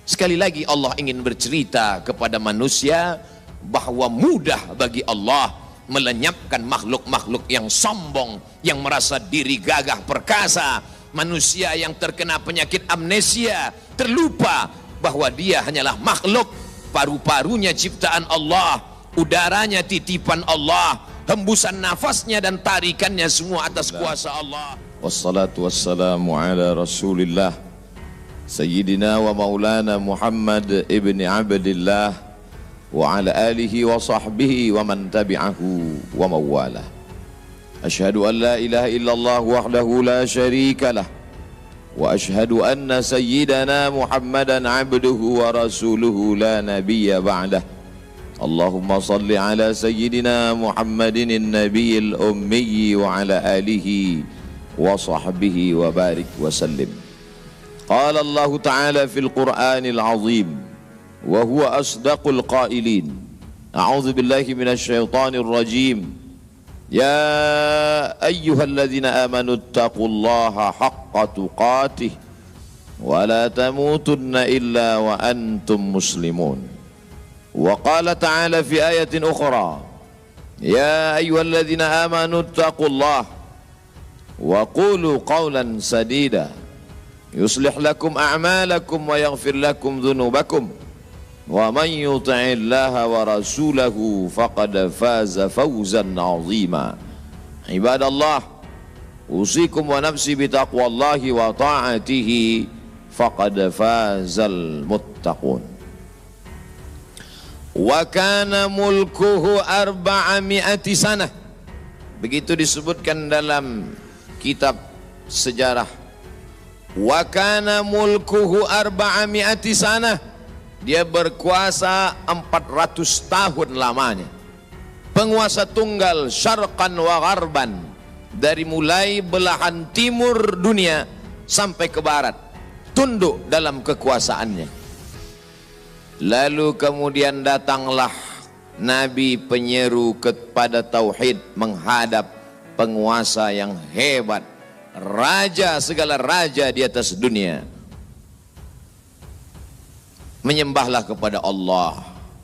Sekali lagi Allah ingin bercerita kepada manusia bahwa mudah bagi Allah melenyapkan makhluk-makhluk yang sombong, yang merasa diri gagah perkasa, manusia yang terkena penyakit amnesia, terlupa bahwa dia hanyalah makhluk, paru-parunya ciptaan Allah, udaranya titipan Allah, hembusan nafasnya dan tarikannya semua atas kuasa Allah. Wassalatu wassalamu ala Rasulillah Sayyidina wa maulana Muhammad ibni Abdillah wa ala alihi wa sahbihi wa man tabi'ahu wa mawalah. Ashhadu an la ilaha illallah wahdahu la sharika lah wa ashhadu anna sayyidana Muhammadan abduhu wa rasuluhu la nabiyya ba'dah. Allahumma salli ala sayyidina Muhammadin an-nabiyil ummi wa ala alihi wa sahbihi wa barik wa sallim. Qala Allah Ta'ala fil Qur'anil Azim wa huwa asdaqul qailin. A'udzu billahi minasy syaithanir rajim. Ya ayyuhalladzina amanu taqullaha haqqa tuqatih wa la tamutunna illa wa antum muslimun. Wa qala ta'ala fi ayatin ukhra. Ya ayyuhalladzina amanu taqullaha wa qulu qawlan sadida yuslih lakum a'malakum wa yaghfir lakum dhunubakum wa man yuti'illaha wa rasulahu faqad faza fawzan 'azima. Ibadallah, usikum wa nafsi bitaqwallahi wa ta'atihi faqad fazal muttaqun. Wa kana mulkuhu 400 sanah. Begitu disebutkan dalam kitab sejarah. Wa kana mulkuhu 400 sanah. Dia berkuasa 400 tahun lamanya. Penguasa tunggal syarqan wa gharban, dari mulai belahan timur dunia sampai ke barat, tunduk dalam kekuasaannya. Lalu kemudian datanglah Nabi penyeru kepada tauhid menghadap penguasa yang hebat, raja segala raja di atas dunia. Menyembahlah kepada Allah.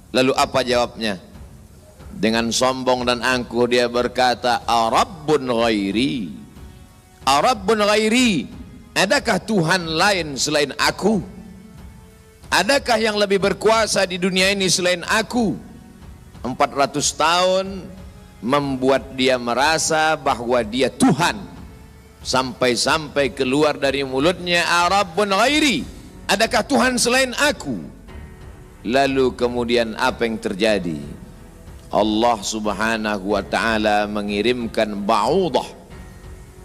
Lalu apa jawabnya? Dengan sombong dan angkuh dia berkata, Arabbun ghairi, Arabbun ghairi, adakah Tuhan lain selain aku? Adakah yang lebih berkuasa di dunia ini selain aku? 400 tahun membuat dia merasa bahwa dia Tuhan, sampai-sampai keluar dari mulutnya, Arabbun ghairi, adakah Tuhan selain aku? Lalu kemudian apa yang terjadi? Allah subhanahu wa ta'ala mengirimkan ba'udah.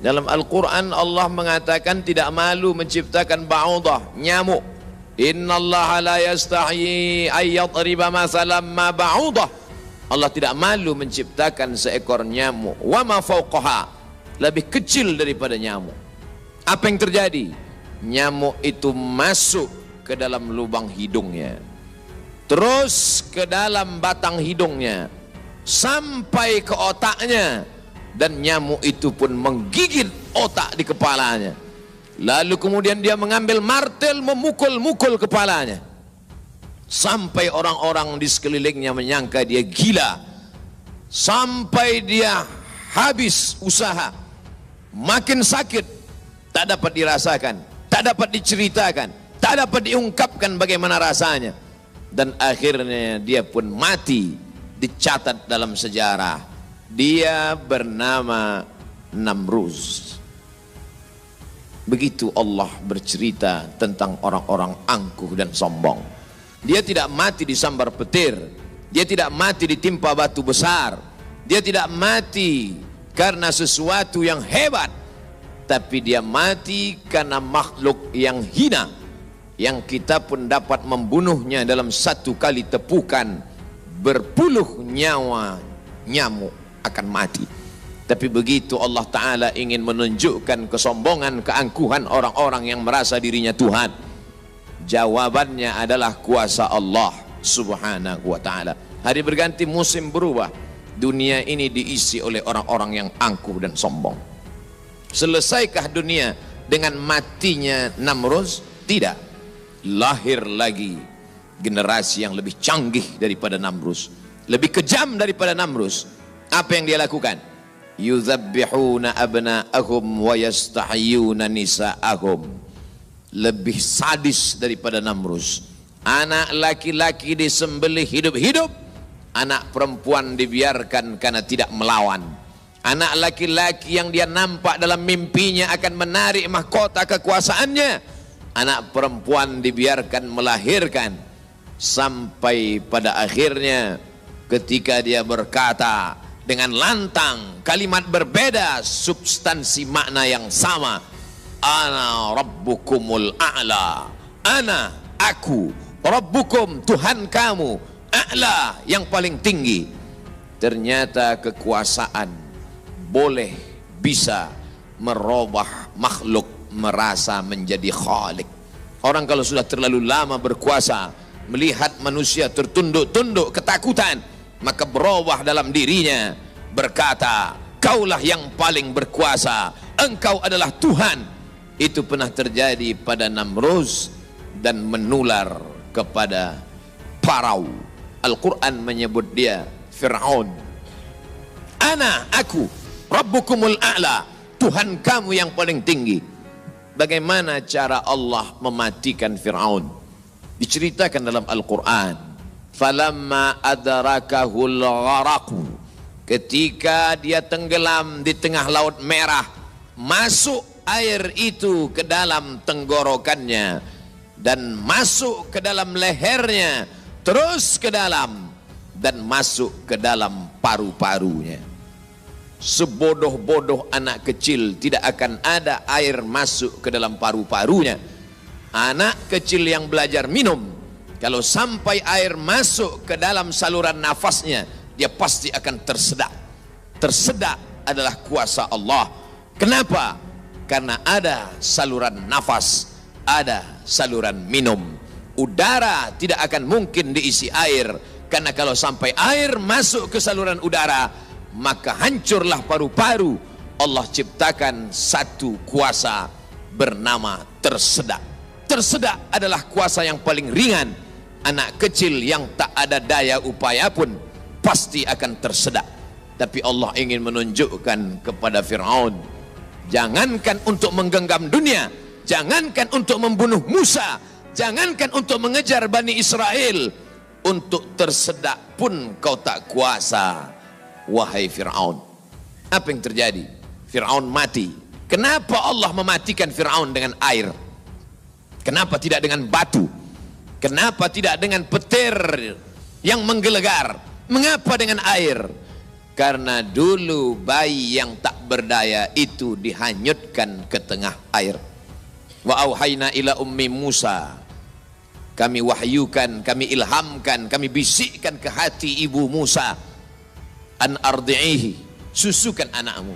Dalam Al-Quran Allah mengatakan tidak malu menciptakan ba'udah, nyamuk. Innallaha la yastahi ayyadriba masalam ma ba'udah. Allah tidak malu menciptakan seekor nyamuk. Wa ma fauqaha, lebih kecil daripada nyamuk. Apa yang terjadi? Nyamuk itu masuk ke dalam lubang hidungnya, terus ke dalam batang hidungnya, sampai ke otaknya, dan nyamuk itu pun menggigit otak di kepalanya. Lalu kemudian dia mengambil martel memukul-mukul kepalanya, sampai orang-orang di sekelilingnya menyangka dia gila, sampai dia habis usaha, makin sakit, tak dapat dirasakan, tak dapat diceritakan, tak dapat diungkapkan bagaimana rasanya. Dan akhirnya dia pun mati, dicatat dalam sejarah. Dia bernama Namruz. Begitu Allah bercerita tentang orang-orang angkuh dan sombong. Dia tidak mati disambar petir, dia tidak mati ditimpa batu besar, dia tidak mati karena sesuatu yang hebat, tapi dia mati karena makhluk yang hina, yang kita pun dapat membunuhnya dalam satu kali tepukan. Berpuluh nyawa nyamuk akan mati. Tapi begitu Allah Ta'ala ingin menunjukkan kesombongan, keangkuhan orang-orang yang merasa dirinya Tuhan, jawabannya adalah kuasa Allah Subhanahu wa Ta'ala. Hari berganti, musim berubah, dunia ini diisi oleh orang-orang yang angkuh dan sombong. Selesaikah dunia dengan matinya Namruz? Tidak. lahir lagi generasi yang lebih canggih daripada Namrus, lebih kejam daripada Namrus. Apa yang dia lakukan? Yuzabbihuna abna'ahum wa yastahyuna nisa'ahum. Lebih sadis daripada Namrus. Anak laki-laki disembelih hidup-hidup, anak perempuan dibiarkan karena tidak melawan. Anak laki-laki yang dia nampak dalam mimpinya akan menarik mahkota kekuasaannya, anak perempuan dibiarkan melahirkan. Sampai pada akhirnya ketika dia berkata dengan lantang, kalimat berbeda, substansi makna yang sama, ana rabbukumul a'la, ana, aku, rabbukum, Tuhan kamu, a'la, yang paling tinggi. Ternyata kekuasaan boleh bisa merubah makhluk merasa menjadi khalik. Orang kalau sudah terlalu lama berkuasa, melihat manusia tertunduk-tunduk ketakutan, maka berubah dalam dirinya, berkata, kaulah yang paling berkuasa, engkau adalah Tuhan. Itu pernah terjadi pada Namrus dan menular kepada Parau. Al-Quran menyebut dia Fir'aun. Ana, aku, Rabbukumul a'la, Tuhan kamu yang paling tinggi. Bagaimana cara Allah mematikan Fir'aun? Diceritakan dalam Al-Quran. Falamma adrakahul gharaqu, ketika dia tenggelam di tengah laut merah, masuk air itu ke dalam tenggorokannya dan masuk ke dalam lehernya, terus ke dalam dan masuk ke dalam paru-parunya. Sebodoh-bodoh anak kecil tidak akan ada air masuk ke dalam paru-parunya. Anak kecil yang belajar minum, kalau sampai air masuk ke dalam saluran nafasnya, dia pasti akan tersedak. Tersedak adalah kuasa Allah. Kenapa? Karena ada saluran nafas, ada saluran minum. Udara tidak akan mungkin diisi air, karena kalau sampai air masuk ke saluran udara, maka hancurlah paru-paru. Allah ciptakan satu kuasa bernama tersedak. Tersedak adalah kuasa yang paling ringan. Anak kecil yang tak ada daya upaya pun pasti akan tersedak. Tapi Allah ingin menunjukkan kepada Fir'aun, jangankan untuk menggenggam dunia, jangankan untuk membunuh Musa, jangankan untuk mengejar Bani Israel, untuk tersedak pun kau tak kuasa. Wahai Fir'aun. Apa yang terjadi? Fir'aun mati. Kenapa Allah mematikan Fir'aun dengan air? Kenapa tidak dengan batu? Kenapa tidak dengan petir yang menggelegar? Mengapa dengan air? Karena dulu bayi yang tak berdaya itu dihanyutkan ke tengah air. Wa auhayna ila ummi Musa, kami wahyukan, kami ilhamkan, kami bisikkan ke hati ibu Musa, an ardi'ihi, susukan anakmu.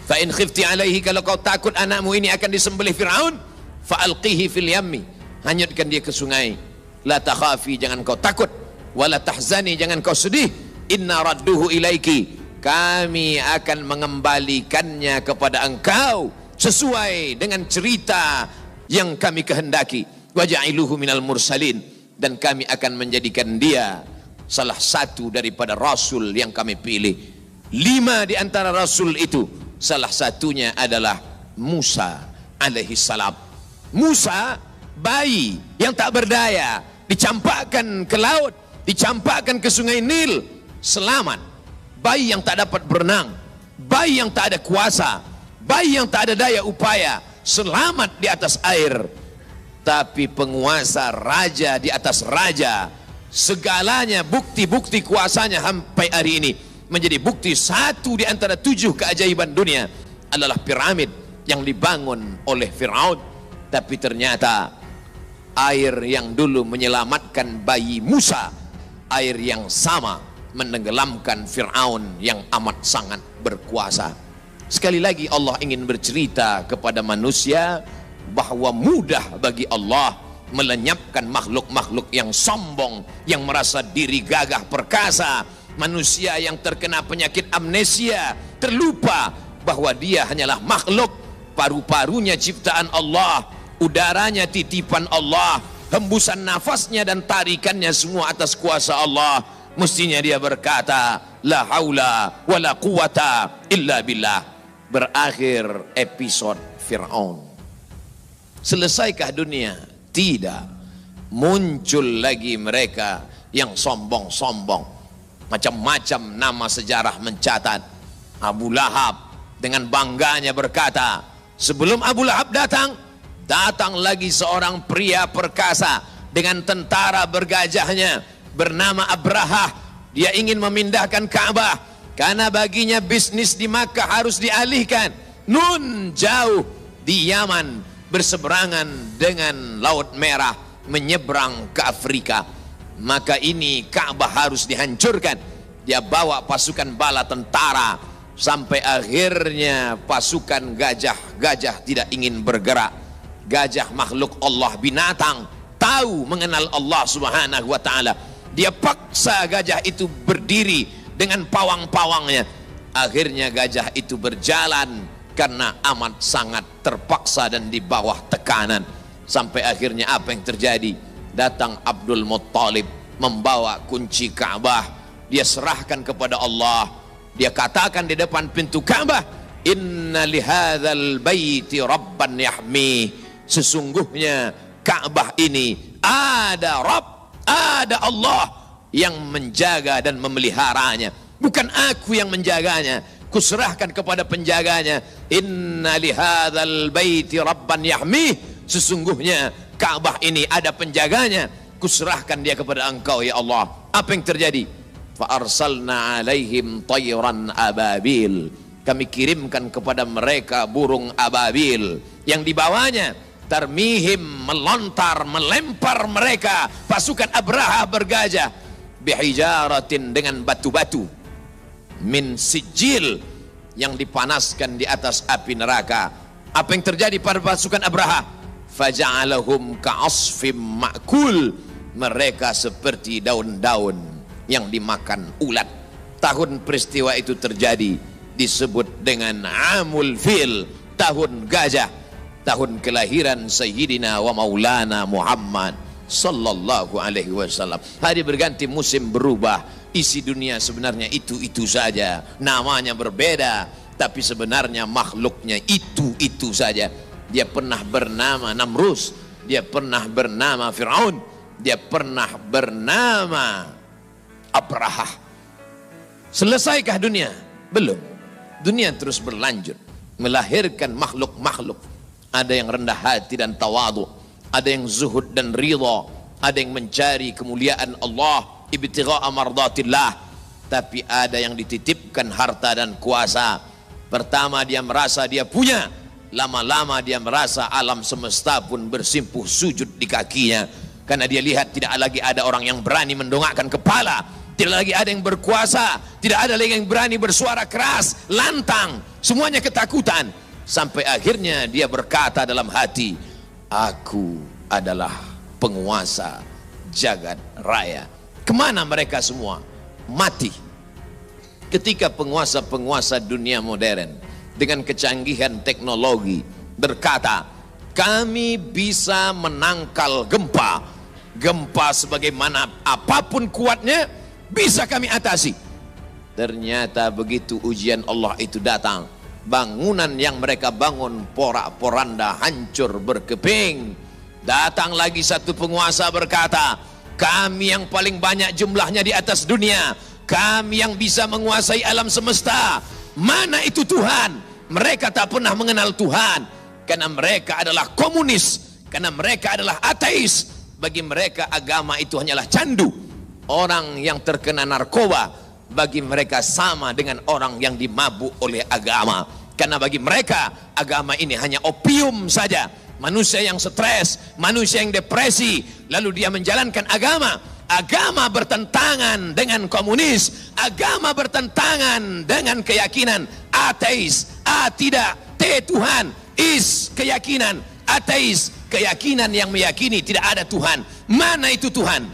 Fa in khifti alaihi, kalau kau takut anakmu ini akan disembelih Fir'aun, fa alqihi fil yammi, hanyutkan dia ke sungai. La takhafi, jangan kau takut, wala tahzani, jangan kau sedih, inna radduhu ilaiki, kami akan mengembalikannya kepada engkau sesuai dengan cerita yang kami kehendaki. Wa ja'iluhu minal mursalin, dan kami akan menjadikan dia salah satu daripada rasul yang kami pilih. 5 di antara rasul itu, salah satunya adalah Musa alaihi salam. Musa, bayi yang tak berdaya, dicampakkan ke laut, dicampakkan ke sungai Nil, selamat. Bayi yang tak dapat berenang, bayi yang tak ada kuasa, bayi yang tak ada daya upaya, selamat di atas air. Tapi penguasa, raja di atas raja, segalanya, bukti-bukti kuasanya sampai hari ini menjadi bukti. Satu di antara 7 keajaiban dunia adalah piramid yang dibangun oleh Fir'aun. Tapi ternyata air yang dulu menyelamatkan bayi Musa, air yang sama menenggelamkan Fir'aun yang amat sangat berkuasa. Sekali lagi Allah ingin bercerita kepada manusia bahwa mudah bagi Allah melenyapkan makhluk-makhluk yang sombong, yang merasa diri gagah perkasa. Manusia yang terkena penyakit amnesia, terlupa bahwa dia hanyalah makhluk, paru-parunya ciptaan Allah, udaranya titipan Allah, hembusan nafasnya dan tarikannya semua atas kuasa Allah, mestinya dia berkata la haula wala quwata illa billah. Berakhir episode Fir'aun. Selesaikah dunia? Tidak. Muncul lagi mereka yang sombong-sombong. Macam-macam nama sejarah mencatat. Abu Lahab dengan bangganya berkata, sebelum Abu Lahab datang lagi seorang pria perkasa dengan tentara bergajahnya bernama Abrahah. Dia ingin memindahkan Ka'bah karena baginya bisnis di Makkah harus dialihkan. Nun jauh di Yaman, berseberangan dengan Laut Merah, menyeberang ke Afrika. Maka ini Ka'bah harus dihancurkan. Dia bawa pasukan bala tentara, sampai akhirnya pasukan gajah tidak ingin bergerak. Gajah makhluk Allah, binatang, tahu mengenal Allah subhanahu wa ta'ala. Dia paksa gajah itu berdiri dengan pawang-pawangnya. Akhirnya gajah itu berjalan karena amat sangat terpaksa dan di bawah tekanan. Sampai akhirnya apa yang terjadi? Datang Abdul Muttalib membawa kunci Ka'bah. Dia serahkan kepada Allah. Dia katakan di depan pintu Ka'bah, inna lihadzal baiti rabban yahmi. Sesungguhnya Ka'bah ini ada Rabb, ada Allah yang menjaga dan memeliharanya. Bukan aku yang menjaganya, kuserahkan kepada penjaganya. Inna lihadzal baiti rabban yahmi. Sesungguhnya Ka'bah ini ada penjaganya, kuserahkan dia kepada engkau ya Allah. Apa yang terjadi? Fa arsalna alaihim tayran ababil. Kami kirimkan kepada mereka burung ababil yang dibawanya tarmihim, melontar, melempar mereka pasukan Abraha bergajah bihijaratin, dengan batu-batu min sijil, yang dipanaskan di atas api neraka. Apa yang terjadi pada pasukan Abraha? Faja'alahum ka'asfim ma'kul. Mereka seperti daun-daun yang dimakan ulat. Tahun peristiwa itu terjadi disebut dengan Amul Fil, tahun gajah, tahun kelahiran Sayyidina wa Maulana Muhammad sallallahu alaihi wasallam. Hari berganti, musim berubah, isi dunia sebenarnya itu-itu saja, namanya berbeda, tapi sebenarnya makhluknya itu-itu saja. Dia pernah bernama Namrus, dia pernah bernama Fir'aun, dia pernah bernama Abrahah. Selesaikah dunia? Belum. Dunia terus berlanjut, melahirkan makhluk-makhluk. Ada yang rendah hati dan tawadu, ada yang zuhud dan ridha, ada yang mencari kemuliaan Allah, ibtigha'a mardatillah. Tapi ada yang dititipkan harta dan kuasa. Pertama dia merasa dia punya, lama-lama dia merasa alam semesta pun bersimpuh sujud di kakinya, karena dia lihat tidak lagi ada orang yang berani mendongakkan kepala, tidak lagi ada yang berkuasa, tidak ada lagi yang berani bersuara keras, lantang, semuanya ketakutan. Sampai akhirnya dia berkata dalam hati, aku adalah penguasa jagat raya. Kemana mereka semua? Mati. Ketika penguasa-penguasa dunia modern dengan kecanggihan teknologi berkata, kami bisa menangkal gempa. Gempa sebagaimana apapun kuatnya bisa kami atasi. Ternyata begitu ujian Allah itu datang, bangunan yang mereka bangun porak-poranda, hancur berkeping. Datang lagi satu penguasa berkata, kami yang paling banyak jumlahnya di atas dunia, kami yang bisa menguasai alam semesta. Mana itu Tuhan? Mereka tak pernah mengenal Tuhan, karena mereka adalah komunis, karena mereka adalah ateis. Bagi mereka agama itu hanyalah candu. Orang yang terkena narkoba bagi mereka sama dengan orang yang dimabuk oleh agama, karena bagi mereka agama ini hanya opium saja. Manusia yang stres, manusia yang depresi, lalu dia menjalankan agama. Agama bertentangan dengan komunis, agama bertentangan dengan keyakinan ateis. A tidak, T Tuhan, is keyakinan ateis, keyakinan yang meyakini tidak ada Tuhan. Mana itu Tuhan?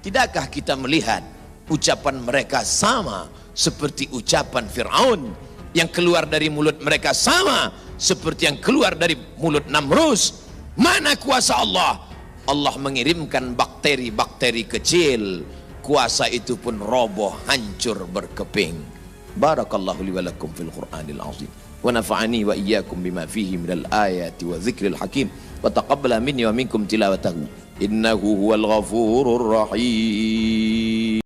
Tidakkah kita melihat ucapan mereka sama seperti ucapan Fir'aun, yang keluar dari mulut mereka sama seperti yang keluar dari mulut Namrus? Mana kuasa Allah? Allah mengirimkan bakteri-bakteri kecil, kuasa itu pun roboh, hancur, berkeping. Barakallahu li wa lakum fil Qur'anil azim wa nafa'ani wa iyyakum bima fihi minal ayati wa dzikril hakim wa taqabbala minni wa minkum tilawatahu innahu huwal ghafurur rahim.